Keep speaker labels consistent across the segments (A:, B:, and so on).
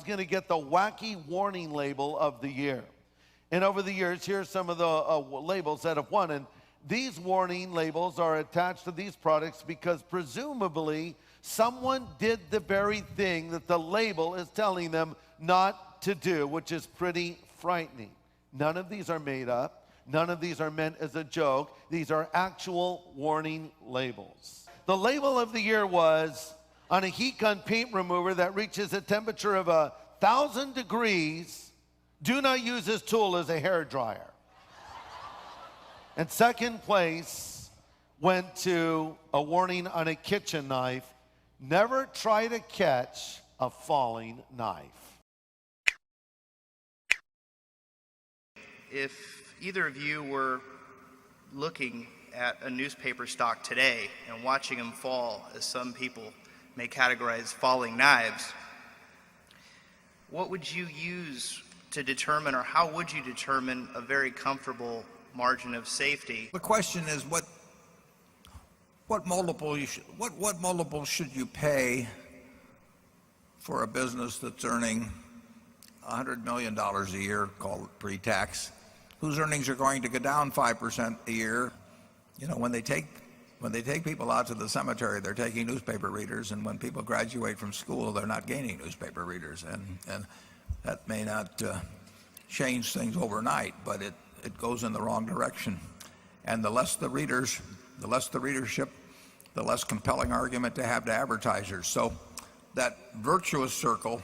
A: going to get the Wacky warning label of the year. And over the years, here's some of the labels that have won. And these warning labels are attached to these products because presumably someone did the very thing that the label is telling them not to do, which is pretty frightening. None of these are made up. None of these are meant as a joke. These are actual warning labels. The label of the year was, on a heat gun paint remover that reaches a temperature of 1,000 degrees, do not use this tool as a hair dryer. And second place went to a warning on a kitchen knife, never try to catch a falling knife.
B: If either of you were looking at a newspaper stock today and watching them fall, as some people may categorize falling knives, what would you use to determine, or how would you determine a very comfortable margin of safety?
C: The question is what multiple should you pay for a business that's earning $100 million a year, call it pre-tax, whose earnings are going to go down 5% a year? You know, when they take people out to the cemetery, they're taking newspaper readers, and when people graduate from school, they're not gaining newspaper readers, and that may not change things overnight, but it goes in the wrong direction. And the less the readership, the less compelling argument to have to advertisers. So that virtuous circle,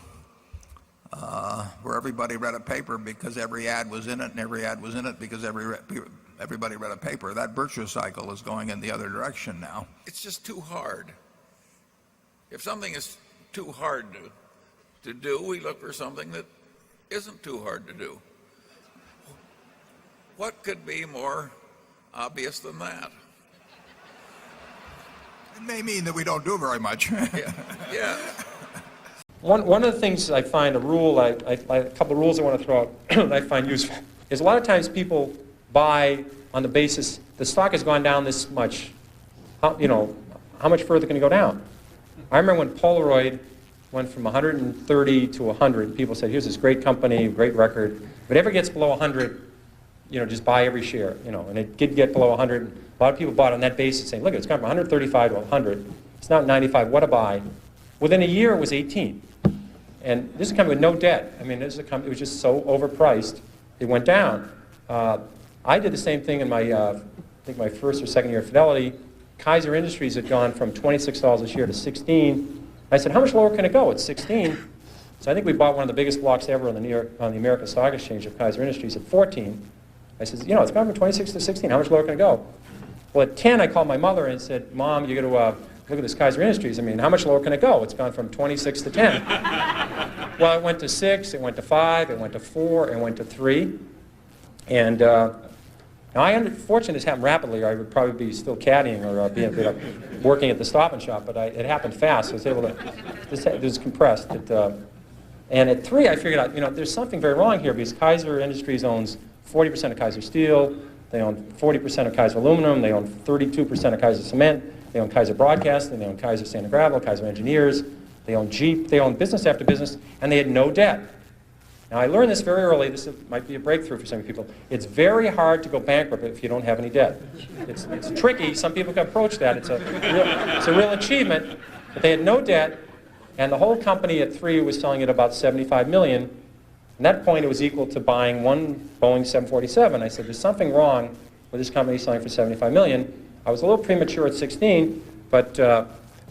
C: where everybody read a paper because every ad was in it, and every ad was in it because everybody read a paper, that virtuous cycle is going in the other direction now.
D: It's just too hard. If something is too hard to do, we look for something that isn't too hard to do. What could be more obvious than that?
C: It may mean that we don't do very much.
D: Yeah.
E: One of the things I find, a couple of rules I want to throw out that I find useful, is a lot of times people buy on the basis the stock has gone down this much. How much further can it go down? I remember when Polaroid went from 130 to 100, people said, here's this great company, great record. If it ever gets below 100, just buy every share, and it did get below 100. A lot of people bought on that basis, saying, look, it's gone from 135 to 100. It's now 95, what a buy. Within a year, it was 18. And this is a company with no debt. I mean, this is a company, it was just so overpriced, it went down. I did the same thing in my, I think my first or second year at Fidelity. Kaiser Industries had gone from $26 a share to 16. I said, how much lower can it go? It's 16. So I think we bought one of the biggest blocks ever on the American Stock Exchange of Kaiser Industries at 14. I said, it's gone from 26 to 16. How much lower can it go? Well, at 10, I called my mother and said, Mom, you got to look at this Kaiser Industries. I mean, how much lower can it go? It's gone from 26 to 10. Well, it went to 6, it went to 5, it went to 4, it went to 3. And now fortunately, this happened rapidly, or I would probably be still caddying or working at the Stop and Shop, but it happened fast. I was able to, it was compressed. And at 3, I figured out, there's something very wrong here, because Kaiser Industries owns 40% of Kaiser Steel, they own 40% of Kaiser Aluminum, they own 32% of Kaiser Cement, they own Kaiser Broadcasting, they own Kaiser Sand and Gravel, Kaiser Engineers, they own Jeep, they own business after business, and they had no debt. Now, I learned this very early. This might be a breakthrough for some people. It's very hard to go bankrupt if you don't have any debt. It's tricky. Some people can approach that. It's a real achievement. But they had no debt, and the whole company at 3 was selling at about $75 million. At that point, it was equal to buying one Boeing 747. I said, there's something wrong with this company selling for $75 million. I was a little premature at 16, but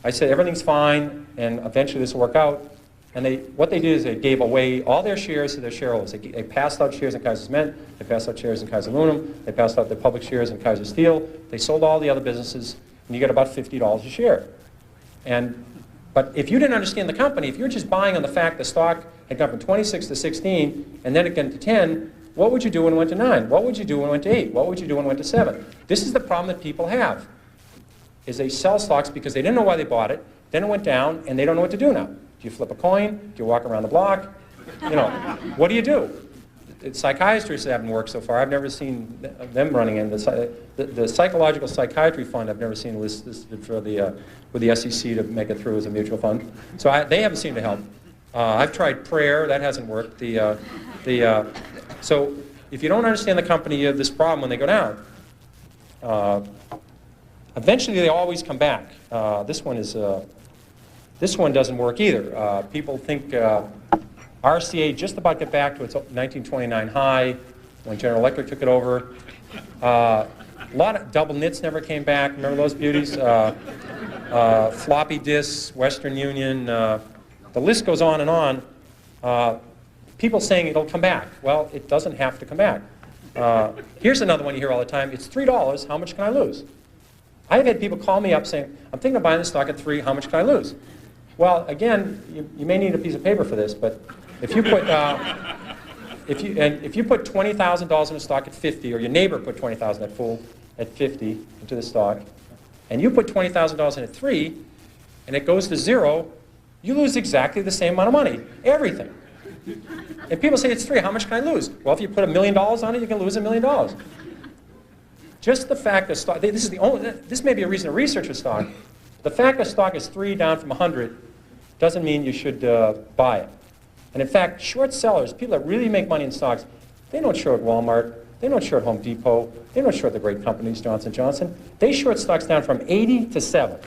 E: I said, everything's fine, and eventually this will work out. And what they did is they gave away all their shares to their shareholders. They passed out shares in Kaiser Cement, they passed out shares in Kaiser Aluminum, they passed out their public shares in Kaiser Steel, they sold all the other businesses, and you get about $50 a share. But if you didn't understand the company, if you're just buying on the fact the stock had gone from 26 to 16, and then it went to 10, what would you do when it went to 9? What would you do when it went to 8? What would you do when it went to 7? This is the problem that people have, is they sell stocks because they didn't know why they bought it, then it went down, and they don't know what to do now. Do you flip a coin? Do you walk around the block? What do you do? Psychiatrists haven't worked so far. I've never seen them running in. The Psychological Psychiatry Fund, I've never seen listed for with the SEC to make it through as a mutual fund. So they haven't seemed to help. I've tried prayer. That hasn't worked. So if you don't understand the company, you have this problem when they go down. Eventually, they always come back. This one doesn't work either. People think RCA just about get back to its 1929 high when General Electric took it over. A lot of double knits never came back. Remember those beauties? Floppy disks, Western Union. The list goes on and on. People saying it'll come back. Well, it doesn't have to come back. Here's another one you hear all the time. It's $3. How much can I lose? I've had people call me up saying, I'm thinking of buying the stock at 3. How much can I lose? Well, again, you may need a piece of paper for this, but if you put if you put $20,000 in a stock at 50, or your neighbor put $20,000 at 50 into the stock, and you put $20,000 in at 3, and it goes to 0, you lose exactly the same amount of money, everything. And people say it's 3. How much can I lose? Well, if you put $1 million on it, you can lose $1 million. Just the fact that stock, this may be a reason to research a stock. The fact that stock is 3 down from 100 doesn't mean you should buy it. And in fact, short sellers, people that really make money in stocks, they don't short Walmart, they don't short Home Depot, they don't short the great companies, Johnson & Johnson. They short stocks down from 80 to 7.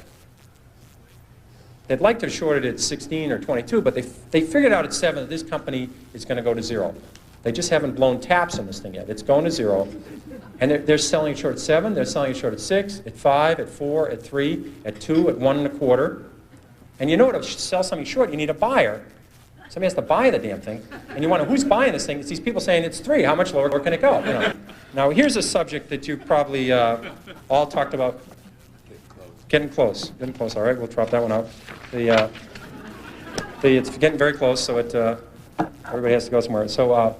E: They'd like to short it at 16 or 22, but they figured out at 7 that this company is going to go to 0. They just haven't blown taps on this thing yet. It's going to 0. And they're selling it short at 7, they're selling it short at 6, at 5, at 4, at 3, at 2, at 1 1/4. And you know to sell something short, you need a buyer. Somebody has to buy the damn thing. And you wonder, who's buying this thing? It's these people saying it's 3. How much lower can it go? You know? Now, here's a subject that you probably all talked about. Getting close. Getting close. All right, we'll drop that one out. It's getting very close, so everybody has to go somewhere. So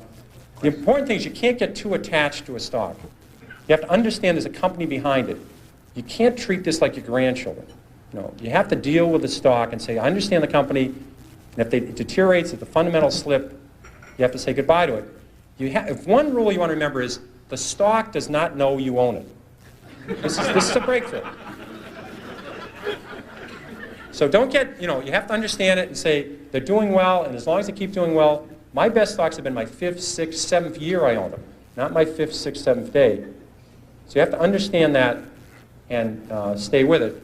E: the important thing is you can't get too attached to a stock. You have to understand there's a company behind it. You can't treat this like your grandchildren. No, you have to deal with the stock and say, I understand the company, and if it deteriorates, if the fundamentals slip, you have to say goodbye to it. If one rule you want to remember is the stock does not know you own it. This is a breakthrough. So don't get, you have to understand it and say they're doing well, and as long as they keep doing well, my best stocks have been my 5th, 6th, 7th year I own them, not my 5th, 6th, 7th day. So you have to understand that and stay with it.